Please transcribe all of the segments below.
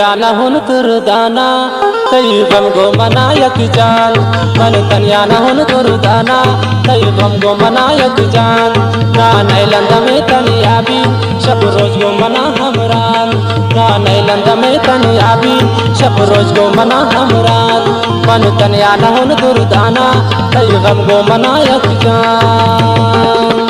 Yana hun kurdana tayyibam go manayak jan man tanyana hun kurdana tayyibam go manayak jan na nailanda me tanyabi shabroj go mana hamran na nailanda me tanyabi shabroj go mana hamran man tanyana hun kurdana tayyibam go manayak jan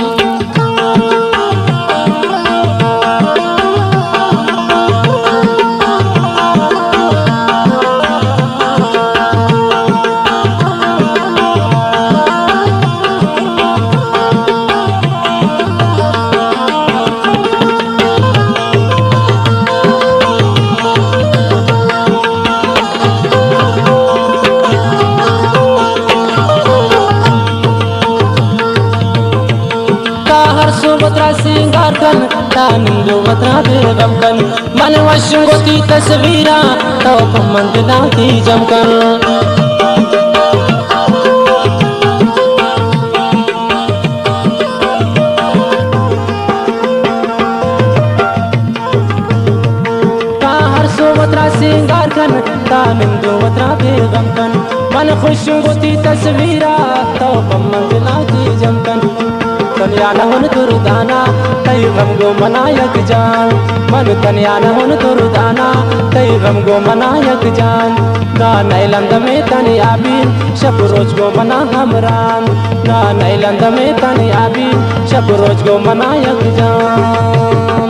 Subhadra सिंगार कन तानिंदो मत्रा बेगम कन मन वशुंगोती तस्वीरा तो मंदना की जमकन सुभद्रा सिंगार कन तानिंदो मत्रा बेगम कन मन खुशुंगोती तस्वीरा तो मंदना की जमकन तनियाना हुन Durdana ताyyibam go manayak jan man taniana hun durdana tayyibam go manayak jan na nailanda me taniyabin shabroj go mana hamran na nailanda me taniyabin shabroj go manayak jan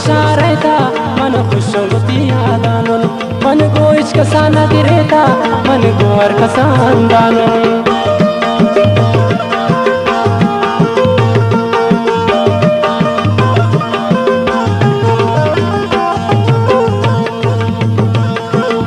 शारैता मन खुशोगती आदानन मन गोइच कसाना गिरेता मन गोर कसान दानन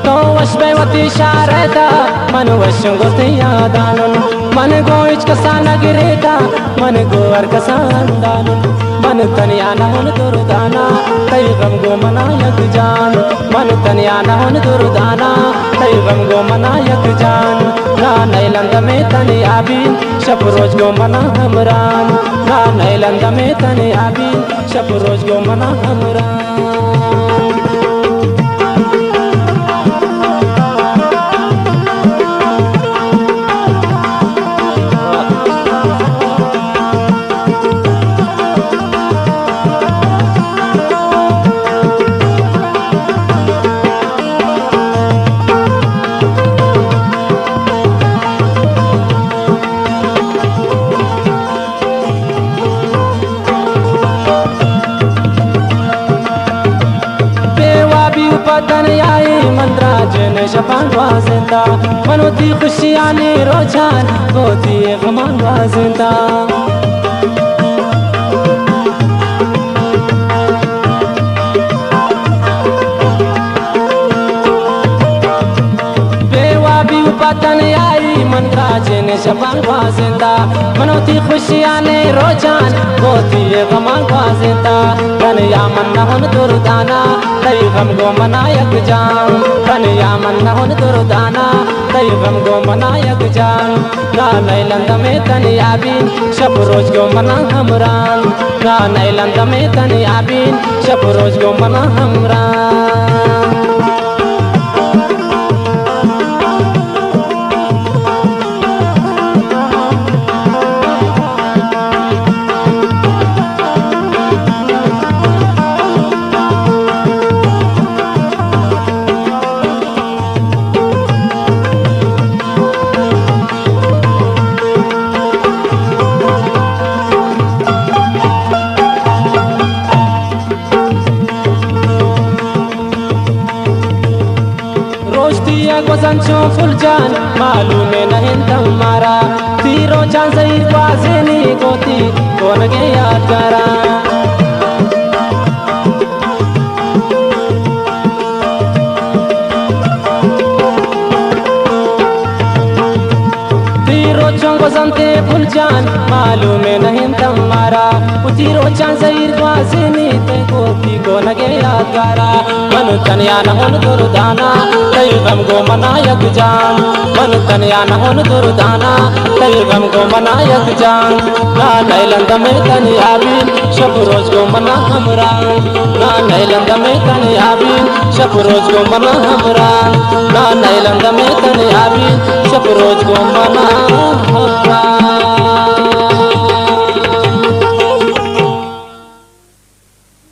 तो वशबैवती शारैता मन वशोगती आदानन मन गोइच कसाना गिरेता मन गोर कसान दानन मन तनियाना हुन दुर्दाना ताyyibam go manayak jan मन तनियाना हुन Durdana ताyyibam go manayak jan na nailanda me taniyabin shabroj go mana hamran na nailanda me taniyabin shabroj go mana hamran पतन आई मंद्राजन शपान वाजिंदा मनोती खुशियाने रोजान गोती गमान वाजिंदा बेवाबी पतन आई मंद्राजन शपान वाजिंदा मनोती खुशियाने रोजान गोती गमान वाजिंदा तनिया मन्ना हुन Durdana ताyyibam go manayak jan taniya manna hun durdana tayyibam go manayak jan na nailanda me taniyabin shabroj go mana hamran na nailanda me taniyabin shabroj go mana hamran गोजंचो फुलजान मालूम नहीं तुम्हारा तीरो जान सही वाज़ेनी गोती कौन के याद करा फुल जान मालूम नहीं तुम्हारा उती रोचा जहीर ग्वासिनी ते गोपी को नगे यादगारा मन तनिया न होन दुर्दाना कई गम को मनायक जान मन तनिया न होन दुर्दाना कई गम को मनायक जान ना नैलंद में तनिया भी शब रोज को मना हमरा ना नैलंद में तनिया भी शब रोज को मना हमरा ना नैलंद में तनिया भी शब रोज को मना हमरा